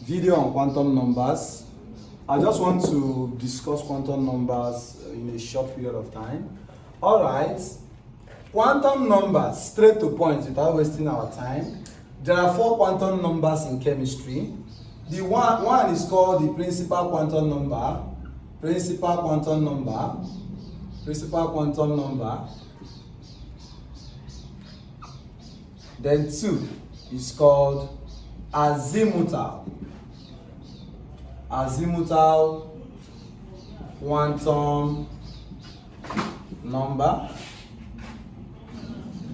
video on quantum numbers. I just want to discuss quantum numbers in a short period of time. All right, quantum numbers, straight to point without wasting our time. There are 4 quantum numbers in chemistry. The one is called the principal quantum number. Principal quantum number. Then 2 is called azimuthal. Azimuthal quantum number.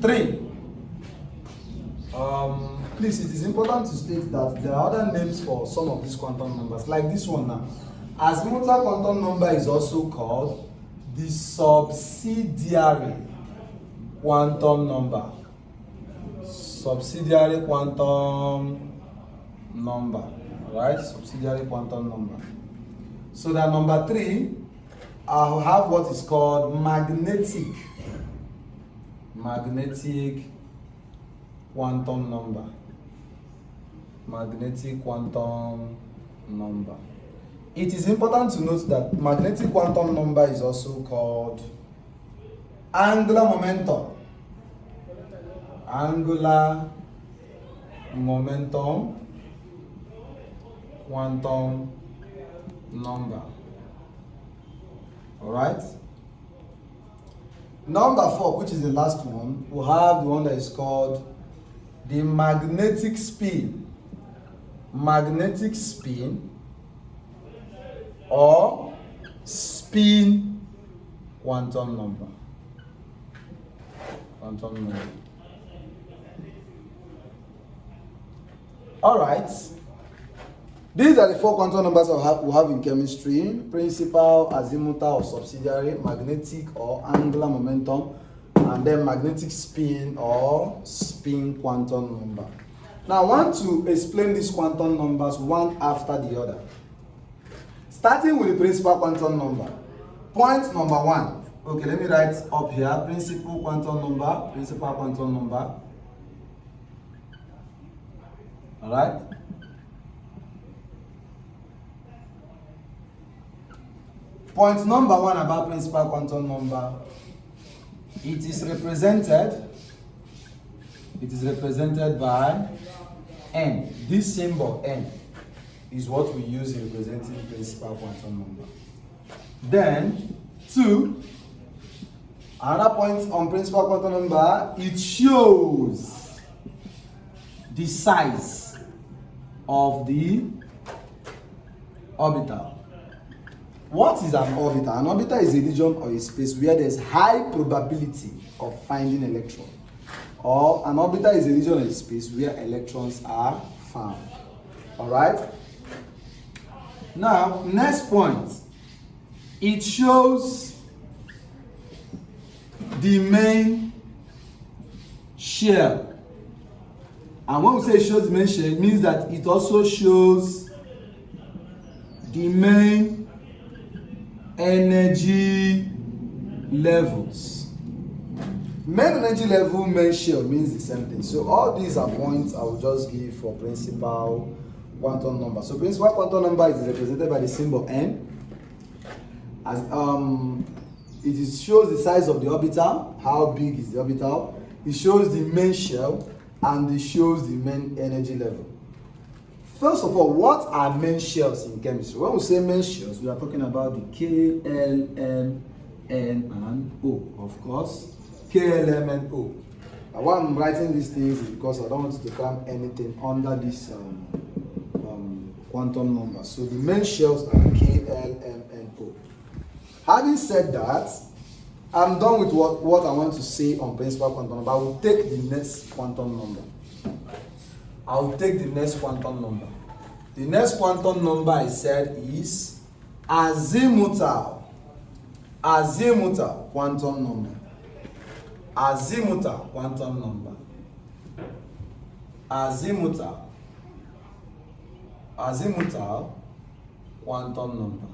3. Please, it is important to state that there are other names for some of these quantum numbers, like this one now. Azimuthal quantum number is also called the subsidiary quantum number. Subsidiary quantum number, right? Subsidiary quantum number. So that number 3, I'll have what is called magnetic quantum number. Magnetic quantum number. It is important to note that magnetic quantum number is also called angular momentum. Angular momentum quantum number. All right. Number 4, which is the last one, we'll have the one that is called the magnetic spin. Magnetic spin or spin quantum number. Quantum number. All right. These are the 4 quantum numbers we have in chemistry: principal, azimuthal or subsidiary, magnetic or angular momentum, and then magnetic spin or spin quantum number. Now I want to explain these quantum numbers one after the other. Starting with the principal quantum number. Point number 1. Okay, let me write up here. Principal quantum number. Principal quantum number. All right. Point number 1 about principal quantum number. It is represented by N. This symbol N is what we use in representing principal quantum number. Then 2, another point on principal quantum number, it shows the size of the orbital. What is an orbital? An orbital is a region or a space where there is high probability of finding electron. Or an orbital is a region or a space where electrons are found. All right? Now, next point. It shows the main shell. And when we say it shows the main shell, it means that it also shows the main energy levels. Main energy level, main shell means the same thing. So all these are points I will just give for principal quantum number. So principal quantum number is represented by the symbol N. As it shows the size of the orbital, how big is the orbital. It shows the main shell, and it shows the main energy level. First of all, what are main shells in chemistry? When we say main shells, we are talking about the K, L, M, N, and O, of course. K, L, M, and O. Now, why I'm writing these things is because I don't want to cram anything under this quantum number. So the main shells are K, L, M, and O. Having said that, I'm done with what I want to say on principal quantum number. I will take the next quantum number. I will take the next quantum number. The next quantum number I said is azimuthal. Azimuthal quantum number. Azimuthal quantum number. Azimuthal. Azimuthal quantum number.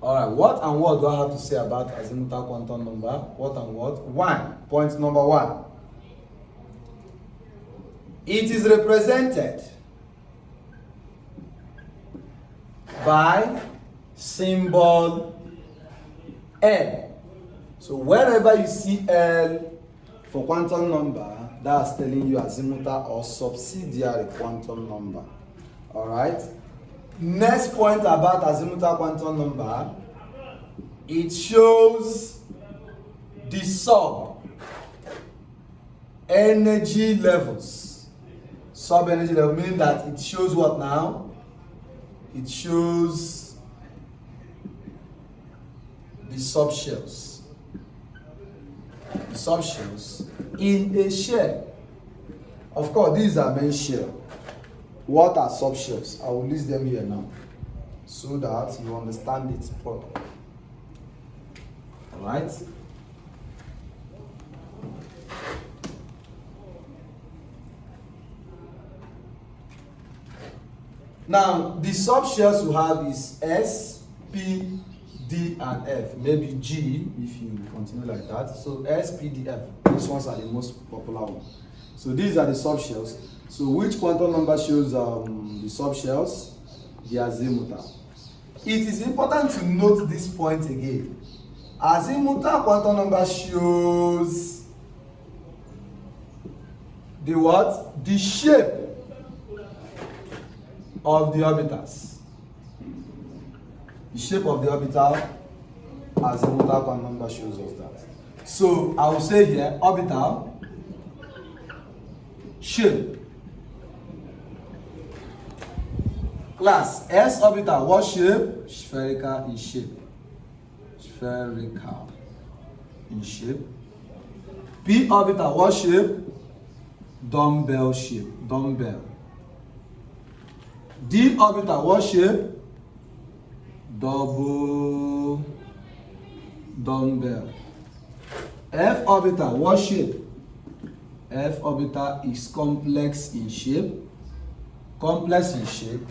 All right, what and what do I have to say about azimuthal quantum number? What and what? 1. Point number 1. It is represented by symbol L. So wherever you see L for quantum number, that's telling you azimuthal or subsidiary quantum number. Alright? Next point about azimuthal quantum number, it shows the sub energy levels. Sub energy level meaning that it shows what now? It shows the subshells. The subshells in a shell. Of course, these are main shell. What are subshells? I will list them here now so that you understand it properly. Alright? Now, the subshells we have is S, P, D, and F. Maybe G if you continue like that. So S, P, D, F. These ones are the most popular ones. So these are the subshells. So which quantum number shows the subshells? The azimuthal. It is important to note this point again. Azimuthal quantum number shows the what? The shape of the orbitals. The shape of the orbital, azimuthal quantum number shows us that. So I will say here orbital shape. Class S orbital, what shape? Spherical in shape. Spherical in shape. P orbital, what shape? Dumbbell shape. Dumbbell. D orbital, what shape? Double dumbbell. F orbital, what shape? F orbital is complex in shape. Complex in shape.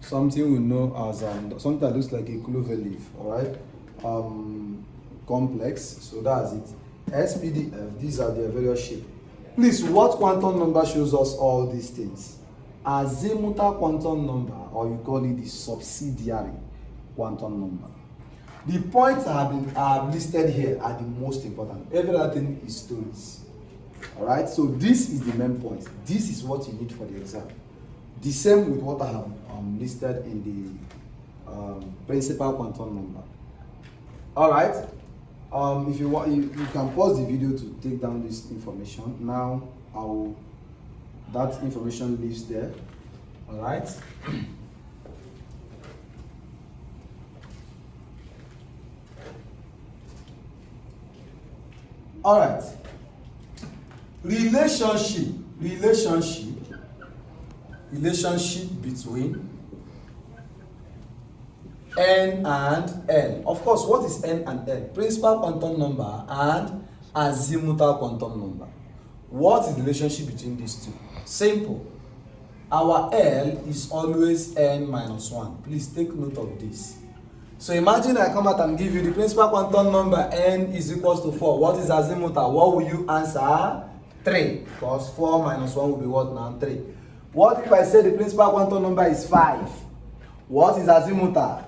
Something we know as something that looks like a clover leaf. All right. Complex. So that's it. S, P, D, F. These are their various shapes. Please, what quantum number shows us all these things? Azimuthal quantum number, or you call it the subsidiary quantum number. The points I have listed here are the most important. Every other thing is stories. All right. So this is the main point. This is what you need for the exam. The same with what I have listed in the principal quantum number. All right. If you want, you can pause the video to take down this information. Now, that information lives there. All right. All right. Relationship between N and L. Of course, what is N and L? Principal quantum number and azimuthal quantum number. What is the relationship between these two? Simple. Our L is always N minus 1. Please take note of this. So imagine I come out and give you the principal quantum number N is equals to 4. What is azimuthal? What will you answer? 3. Because 4 minus 1 will be what now? 3. What if I say the principal quantum number is 5? What is azimuthal?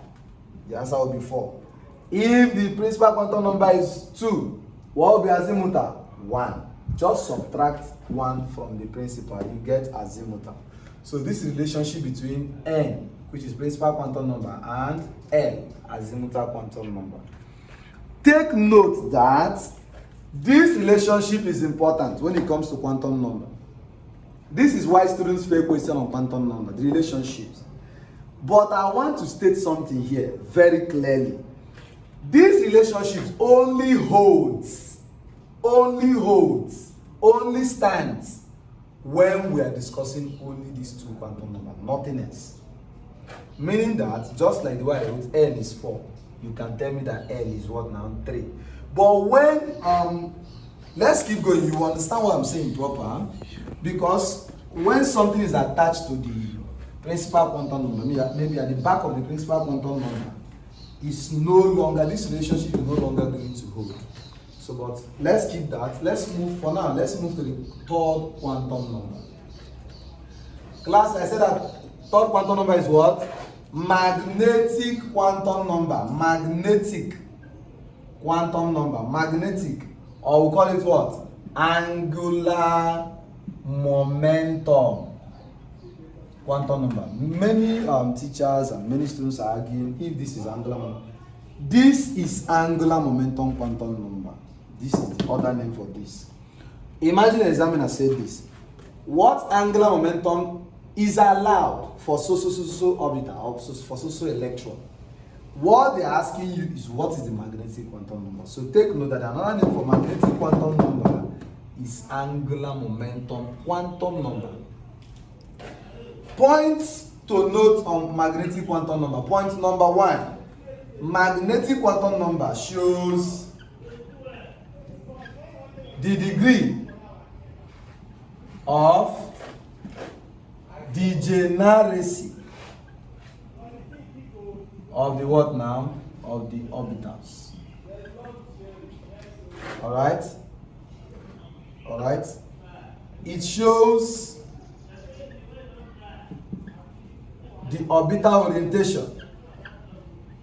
The answer will be 4. If the principal quantum number is 2, what will be azimuthal? 1. Just subtract 1 from the principal, you get azimuthal. So this is the relationship between N, which is principal quantum number, and L, azimuthal quantum number. Take note that this relationship is important when it comes to quantum number. This is why students fail question on quantum number, the relationships. But I want to state something here very clearly. These relationships only stands when we are discussing only these two quantum numbers, nothing else. Meaning that, just like the way I wrote N is 4, you can tell me that L is what now? 3. But when, let's keep going, you understand what I'm saying proper? Because when something is attached to the principal quantum number, maybe at the back of the principal quantum number, is no longer, this relationship is no longer going to hold. So, but let's keep that. Let's move for now. Let's move to the third quantum number. Class, I said that third quantum number is what? Magnetic quantum number. Magnetic quantum number. Magnetic. Or we call it what? Angular momentum quantum number. Many teachers and many students are arguing if this is angular momentum. This is angular momentum quantum number. This is the other name for this. Imagine the examiner said this. What angular momentum is allowed for so orbital or for so electron? What they're asking you is what is the magnetic quantum number. So take note that another name for magnetic quantum number is angular momentum quantum number. Points to note on magnetic quantum number. Point number 1. Magnetic quantum number shows the degree of degeneracy of the what now? Of the orbitals. Alright? Alright? It shows the orbital orientation.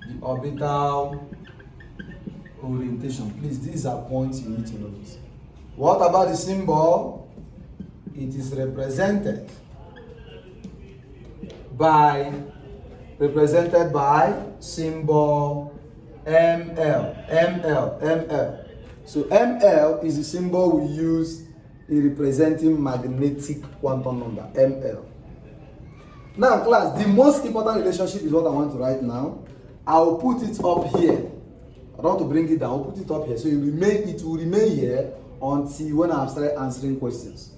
The orbital orientation. Please, these are points you need to note. What about the symbol? It is represented by symbol ML. So ML is the symbol we use in representing magnetic quantum number, ML. Now, class, the most important relationship is what I want to write now. I'll put it up here. I don't want to bring it down. I'll put it up here. So it will remain here until when I start answering questions.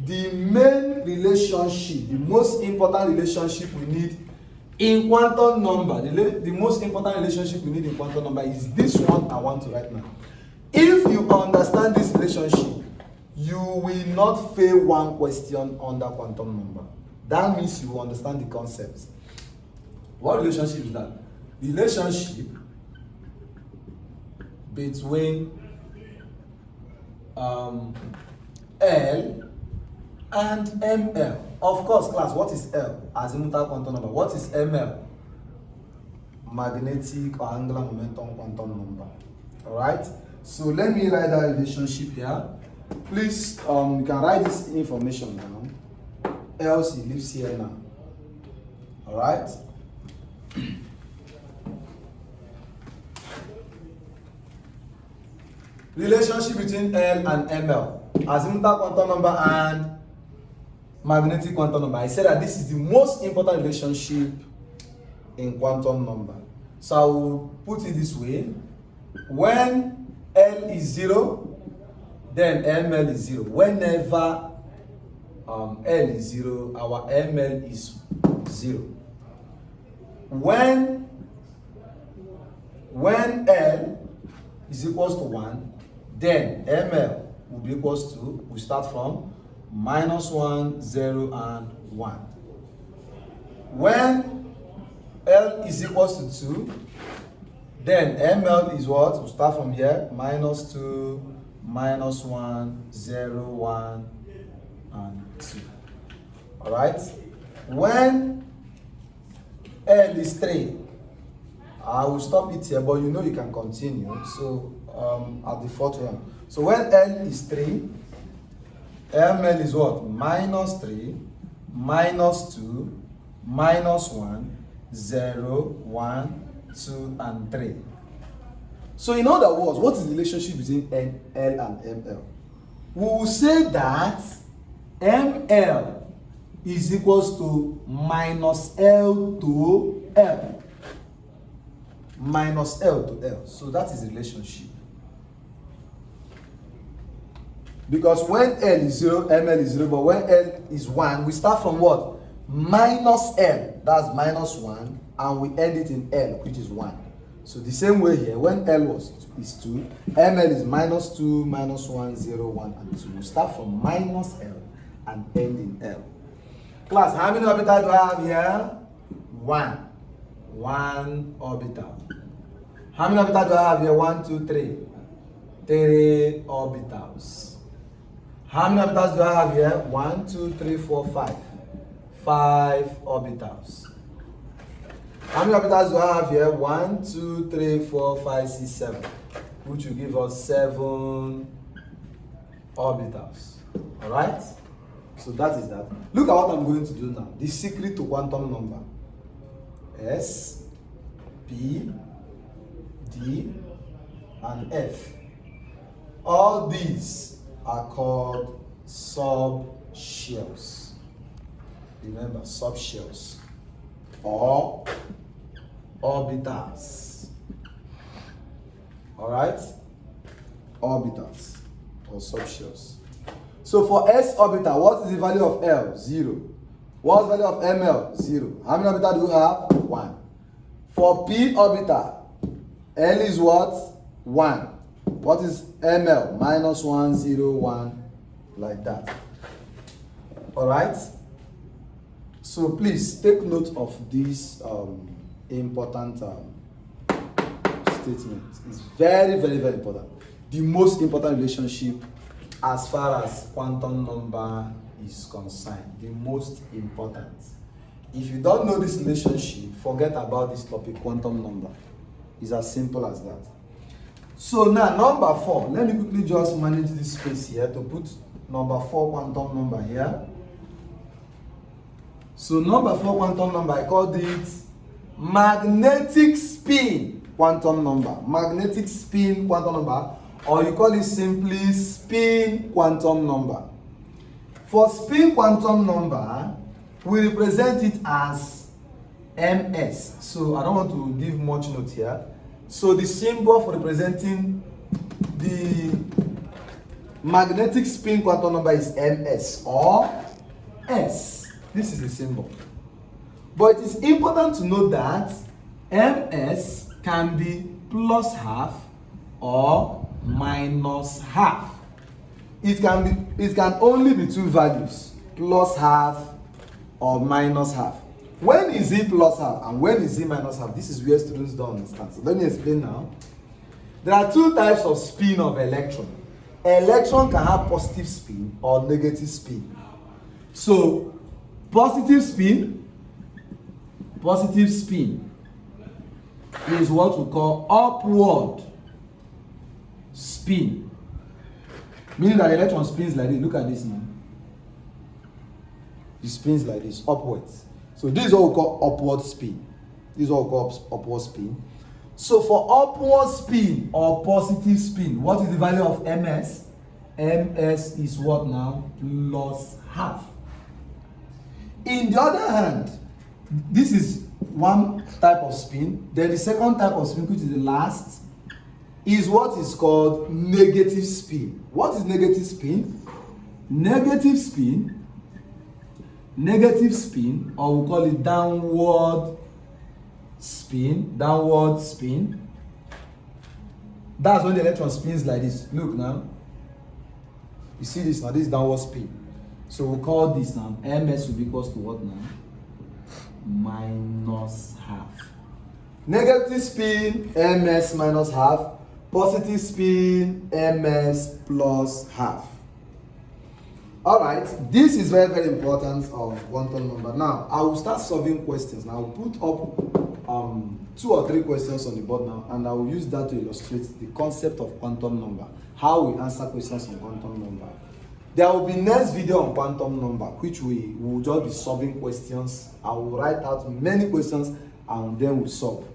The main relationship, the most important relationship we need in quantum number, the most important relationship we need in quantum number is this one I want to write now. If you understand this relationship, you will not fail one question under quantum number. That means you will understand the concept. What relationship is that? The relationship between L and ML. Of course, class, what is L? Azimuthal quantum number. What is ML? Magnetic or angular momentum quantum number. Alright? So let me write that relationship here. Please, you can write this information down. LC lives here now. Alright? Relationship between L and ML. Azimuthal quantum number and magnetic quantum number. I said that this is the most important relationship in quantum number. So I will put it this way. When L is 0, then ML is 0. Whenever L is 0, our ML is 0. When L is equals to 1, then ML will be equals to, we start from -1, 0, and 1. When L is equals to 2, then ML is what? We start from here, -2, -1, 0, 1, and 2. Alright? When L is 3, I will stop it here, but you know you can continue. So at the fourth one. So when L is 3, ML is what? -3, -2, -1, 0, 1, 2, and 3. So in other words, what is the relationship between L and ML? We will say that ML is equals to -L to L. -L to L. So that is the relationship. Because when L is 0, ML is 0, but when L is 1, we start from what? -L, that's -1, and we end it in L, which is 1. So the same way here, when L is 2, ML is -2, -1, 0, 1, and 2. We start from -L and end in L. Class, how many orbitals do I have here? 1. 1 orbital. How many orbitals do I have here? 1, 2, 3. 3 orbitals. How many orbitals do I have here? 1, 2, 3, 4, 5. 5 orbitals. How many orbitals do I have here? 1, 2, 3, 4, 5, 6, 7. Which will give us 7 orbitals. Alright? So that is that. Look at what I'm going to do now. The secret to quantum number. S, P, D, and F. All these are called subshells. Remember, subshells or orbitals. Alright? Orbitals or subshells. So for S orbital, what is the value of L? 0. What's the value of ML? 0. How many orbitals do you have? 1. For P orbital, L is what? 1. What is ML? -1, 0, 1, like that. Alright? So please take note of this important statement. It's very, very, very important. The most important relationship as far as quantum number is concerned. The most important. If you don't know this relationship, forget about this topic, quantum number. It's as simple as that. So now, number 4. Let me quickly just manage this space here to put number 4 quantum number here. So number 4 quantum number, I called it magnetic spin quantum number. Magnetic spin quantum number, or you call it simply spin quantum number. For spin quantum number, we represent it as ms. So I don't want to give much note here. So the symbol for representing the magnetic spin quantum number is ms or s. This is the symbol. But it is important to know that ms can be plus half or minus half. It can only be 2 values, plus half or minus half. When is it plus half and when is it minus half? This is where students don't understand. So let me explain now. There are 2 types of spin of electron. Electron can have positive spin or negative spin. So positive spin is what we call upward spin. Meaning that the electron spins like this. Look at this now. It spins like this, upwards. So this is what we call upward spin. This is what we call upward spin. So for upward spin or positive spin, what is the value of ms? Ms is what now? Plus half. In the other hand, this is one type of spin. Then the second type of spin, which is the last, is what is called negative spin. What is negative spin? Negative spin, or we call it downward spin. That's when the electron spins like this. Look now. You see this now? This is downward spin. So we'll call this now. ms will be equals to what now? Minus half. Negative spin, ms minus half. Positive spin, ms plus half. Alright, this is very, very important of quantum number. Now, I will start solving questions. Now, I will put up 2 or 3 questions on the board now, and I will use that to illustrate the concept of quantum number, how we answer questions on quantum number. There will be next video on quantum number, which we will just be solving questions. I will write out many questions and then we'll solve.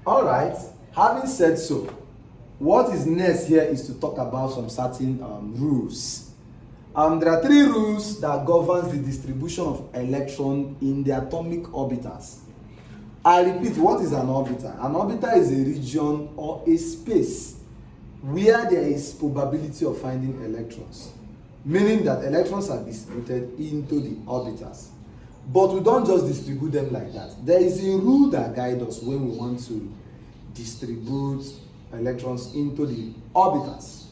Alright, having said so, what is next here is to talk about some certain rules. There are 3 rules that govern the distribution of electrons in the atomic orbitals. I repeat, what is an orbital? An orbital is a region or a space where there is probability of finding electrons, meaning that electrons are distributed into the orbitals. But we don't just distribute them like that. There is a rule that guides us when we want to distribute electrons into the orbitals.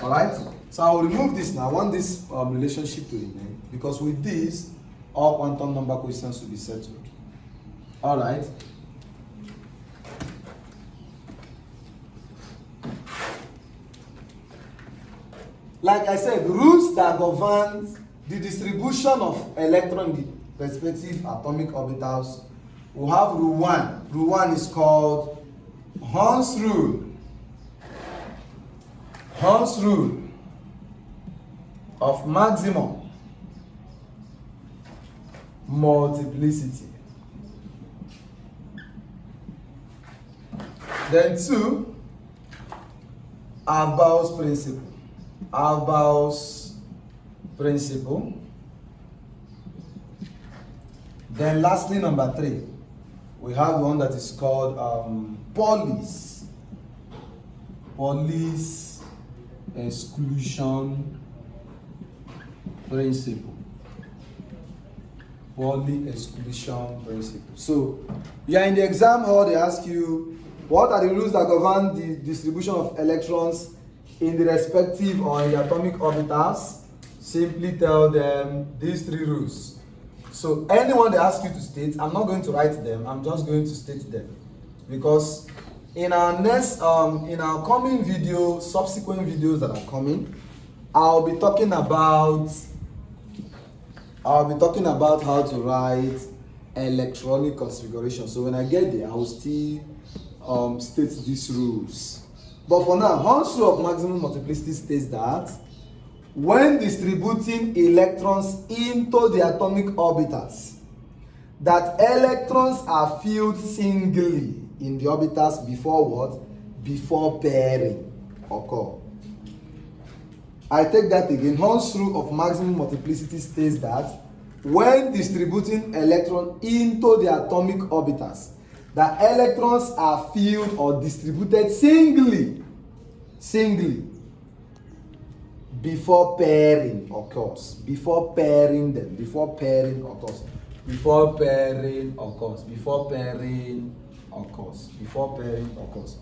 Alright? So I will remove this now. I want this relationship to remain, because with this, all quantum number questions will be settled. Alright? Like I said, rules that govern the distribution of electron in the respective atomic orbitals, we have rule 1. Rule 1 is called Hund's rule. Hund's rule of maximum multiplicity. Then 2, Abel's principle. Abel's principle. Then lastly, number 3, we have one that is called Pauli's exclusion principle. Pauli exclusion principle. So, yeah, in the exam hall, they ask you, what are the rules that govern the distribution of electrons in the respective or in the atomic orbitals? Simply tell them these 3 rules. So anyone they ask you to state, I'm not going to write them, I'm just going to state them. Because in our next, in our coming video, subsequent videos that are coming, I'll be talking about how to write electronic configuration. So when I get there, I will still state these rules. But for now, Hund's rule of maximum multiplicity states that when distributing electrons into the atomic orbitals, that electrons are filled singly in the orbitals before what? Before pairing occur. I take that again. Hund's rule of maximum multiplicity states that when distributing electrons into the atomic orbitals, the electrons are filled or distributed singly before pairing occurs. Before pairing them. Before pairing occurs. Before pairing occurs. Before pairing occurs. Before pairing occurs.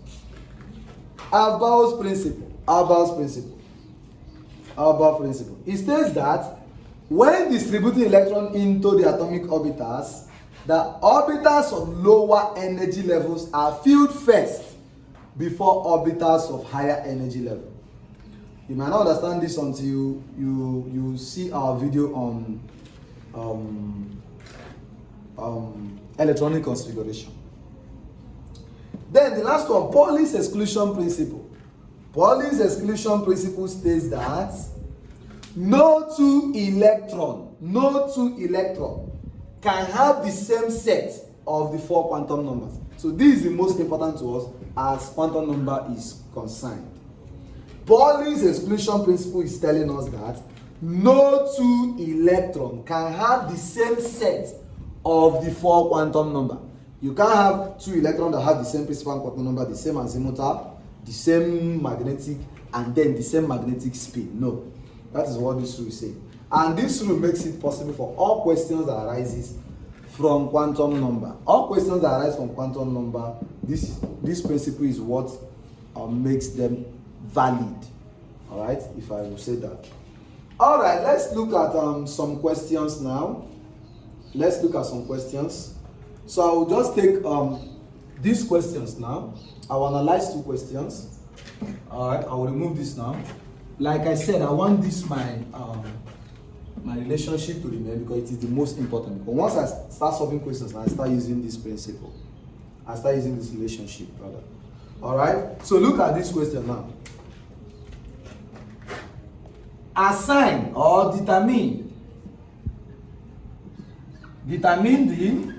Abel's principle. Abel's principle. Abel's principle. It states that when distributing electrons into the atomic orbitals, the orbitals of lower energy levels are filled first before orbitals of higher energy level. You might not understand this until you see our video on electronic configuration. Then the last one, Pauli's exclusion principle. Pauli's exclusion principle states that no two electron can have the same set of the 4 quantum numbers. So this is the most important to us as quantum number is concerned. Pauli's exclusion principle is telling us that no two electron can have the same set of the 4 quantum number. You can't have 2 electrons that have the same principal quantum number, the same azimuthal, the same magnetic, and then the same magnetic spin. No, that is what this rule is saying. And this rule makes it possible for all questions that arises from quantum number. All questions that arise from quantum number, this principle is what makes them valid. All right, if I will say that. All right, let's look at some questions now. Let's look at some questions. So I will just take these questions now. I will analyze 2 questions. All right, I will remove this now. Like I said, I want this my relationship to remain because it is the most important. But once I start solving questions, I start using this principle. I start using this relationship, rather. All right. So look at this question now. Assign or determine the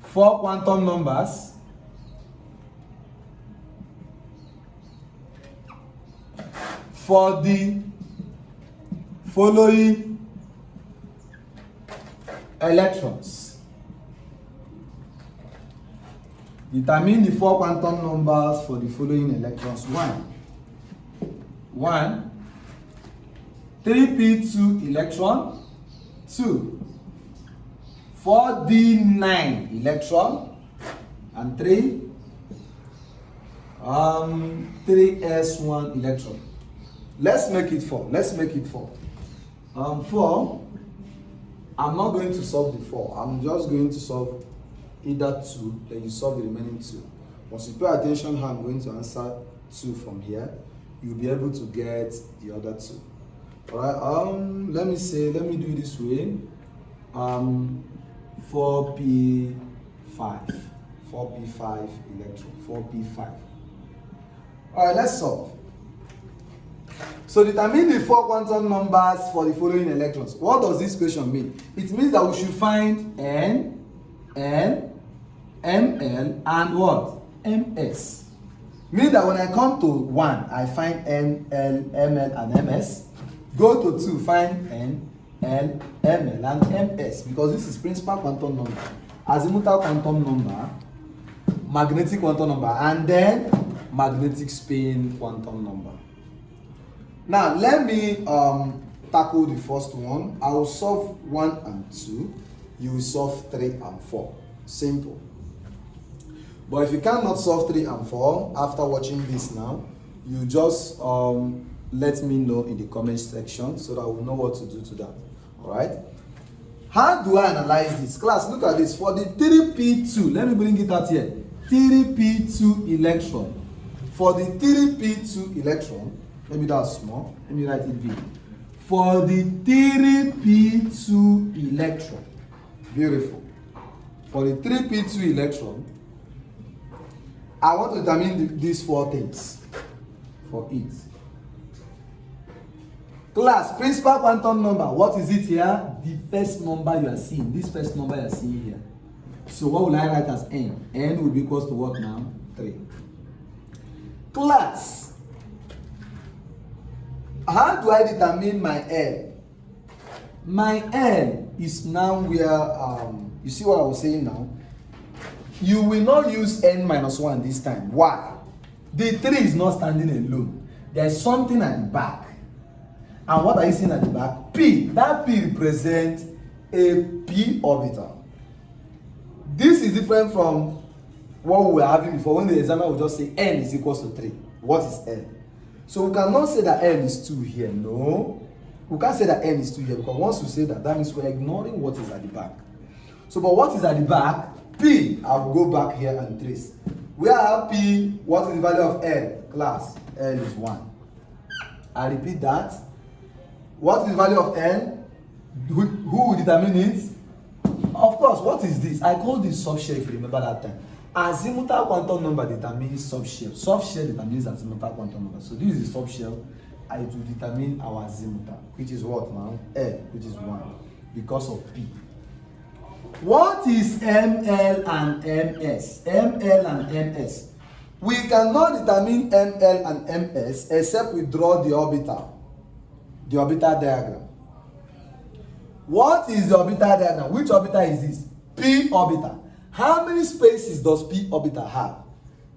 4 quantum numbers for the following electrons. Determine the 4 quantum numbers for the following electrons. 1 3p2 electron. 2 4d9 electron. And 3 3s1 electron. Let's make it 4. 4, I'm not going to solve the 4. I'm just going to solve either 2, then you solve the remaining 2. Once you pay attention how I'm going to answer 2 from here, you'll be able to get the other 2. Alright, let me do it this way. 4p5 electron, 4p5. Alright, let's solve. So determine the 4 quantum numbers for the following electrons. What does this question mean? It means that we should find N, L, Ml, and what? Ms. Meaning that when I come to 1, I find N, L, Ml, and Ms. Go to 2, find N, L, Ml, and Ms, because this is principal quantum number, azimuthal quantum number, magnetic quantum number, and then magnetic spin quantum number. Now let me tackle the first one. I will solve 1 and 2. You will solve 3 and 4. Simple. But if you cannot solve 3 and 4 after watching this now, you just let me know in the comment section so that we'll know what to do to that. Alright? How do I analyze this? Class, look at this. For the 3p2, let me bring it out here. 3p2 electron. For the 3p2 electron, maybe that's small. Let me write it big. For the 3p2 electron, beautiful. For the 3p2 electron, I want to determine these 4 things for it. Class, principal quantum number. What is it here? The first number you are seeing. This first number you are seeing here. So what will I write as n? N will be equals to what now? 3. Class, how do I determine my L? My L is now where, you see what I was saying now? You will not use n minus 1 this time. Why? The 3 is not standing alone. There is something at the back. And what are you seeing at the back? P. That P represents a p orbital. This is different from what we were having before, when the examiner will just say n is equals to 3. What is n? So we cannot say that n is 2 here. No. We can't say that n is 2 here, because once we say that, that means we're ignoring what is at the back. So, but what is at the back? P. I will go back here and trace. Where I have P, what is the value of L? Class, L is 1. I repeat that. What is the value of N? Who will determine it? Of course, what is this? I call this subshell, if you remember that time. Azimuthal quantum number determines subshell. Subshell determines azimuthal quantum number. So this is the subshell. I will determine our azimuthal, which is what now? L, which is 1, because of P. What is ML and MS? ML and MS. We cannot determine ML and MS except we draw the orbital diagram. What is the orbital diagram? Which orbital is this? P orbital. How many spaces does P orbital have?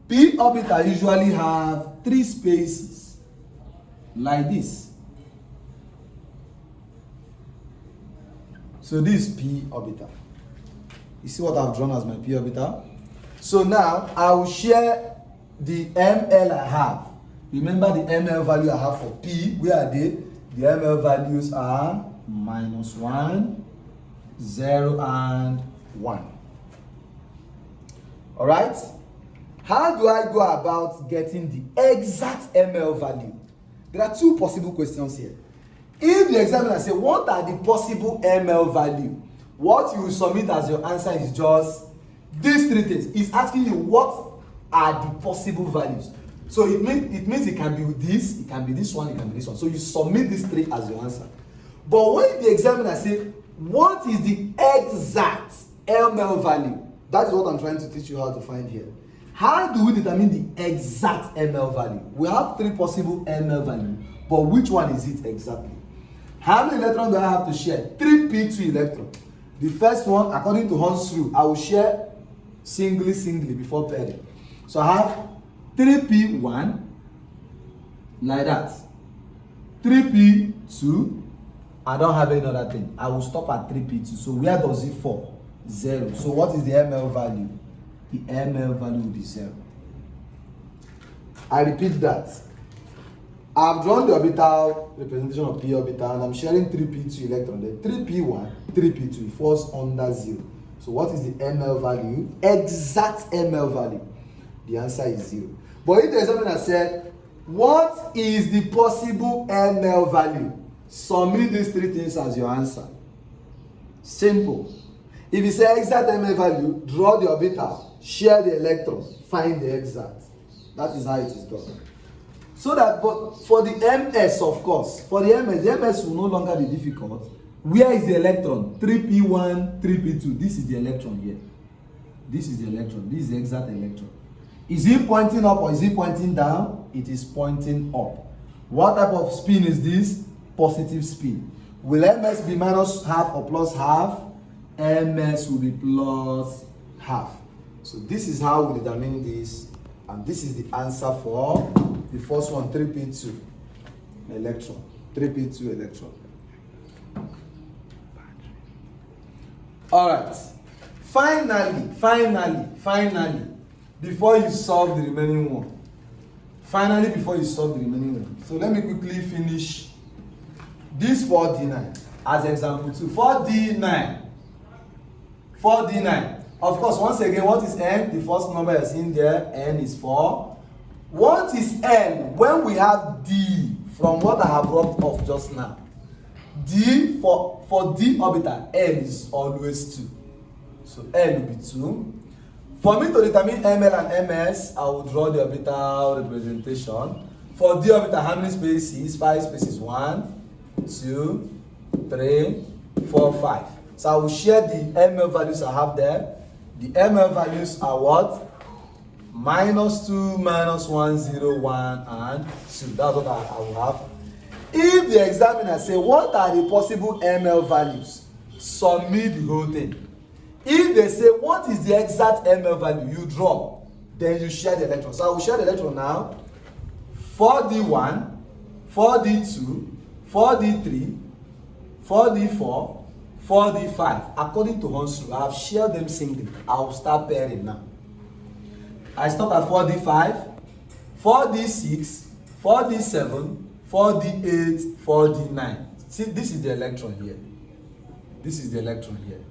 P orbital usually have 3 spaces, like this. So this is P orbital. You see what I've drawn as my P orbital? So now I will share the ML I have. Remember the ML value I have for P. Where are they? The ML values are -1, 0, and 1. Alright? How do I go about getting the exact ML value? There are 2 possible questions here. If the examiner says, what are the possible ML value? What you will submit as your answer is just these 3 things. It's asking you what are the possible values. So it means it can be this, it can be this one, it can be this one. So you submit these 3 as your answer. But when the examiner says, what is the exact ML value? That is what I'm trying to teach you how to find here. How do we determine the exact ML value? We have 3 possible ML values, but which one is it exactly? How many electrons do I have to share? 3p2 electrons. The first one, according to Horn's rule, I will share singly before pairing. So I have 3p1, like that. 3p2, I don't have any other thing. I will stop at 3p2. So where does it fall? 0. So what is the ML value? The ML value will be 0. I repeat that. I've drawn the orbital representation of p orbital, and I'm sharing 3p2 electron. Then 3p1, 3p2, it falls under 0. So what is the ML value? Exact ML value. The answer is 0. But if the examiner said, what is the possible ML value? Submit these three things as your answer. Simple. If you say exact ML value, draw the orbital, share the electron, find the exact. That is how it is done. So that, but for the MS, of course, for the MS will no longer be difficult. Where is the electron? 3p1, 3p2. This is the electron here. This is the electron. This is the exact electron. Is it pointing up or is it pointing down? It is pointing up. What type of spin is this? Positive spin. Will MS be minus half or plus half? MS will be plus half. So this is how we determine this, and this is the answer for the first one, 3p2 electron. 3p2 electron. All right. Finally, before you solve the remaining one. So let me quickly finish this 4D9 as example 2. 4D9. Of course, once again, what is n? The first number is in there. N is 4. What is n when we have d from what I have rubbed off just now? D for d orbital, n is always 2. So n will be 2. For me to determine ml and ms, I will draw the orbital representation. For d orbital, how many spaces? 5 spaces. 1, 2, 3, 4, 5. So I will share the ml values I have there. The ml values are what? -2, -1, 0, 1, and 2. That's what I will have. If the examiner say, what are the possible ml values? Submit the whole thing. If they say, what is the exact ml value? You draw. Then you share the electron. So I will share the electron now. 4d1, 4d2, 4d3, 4d4, 4d5. According to Hans rule, I have shared them singly. I will start pairing now. I stop at 4d5, 4d6, 4d7, 4d8, 4d9. See, this is the electron here. This is the electron here.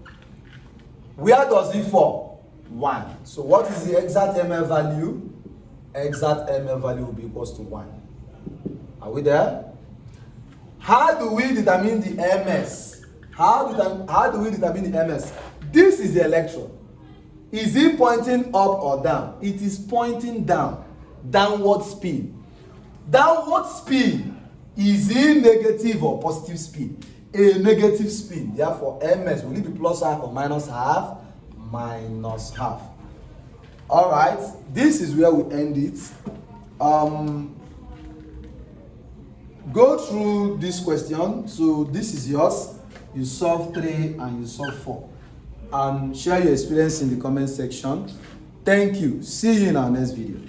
Where does it fall? 1. So what is the exact ml value? Exact ml value will be equals to 1. Are we there? How do we determine the ms? How do we determine the ms? This is the electron. Is it pointing up or down? It is pointing down. Downward spin. Downward spin is it negative or positive spin? A negative spin. Therefore, ms will it be plus half or minus half? Minus half. All right. This is where we end it. Go through this question. So this is yours. You solve 3 and you solve 4. And share your experience in the comment section. Thank you. See you in our next video.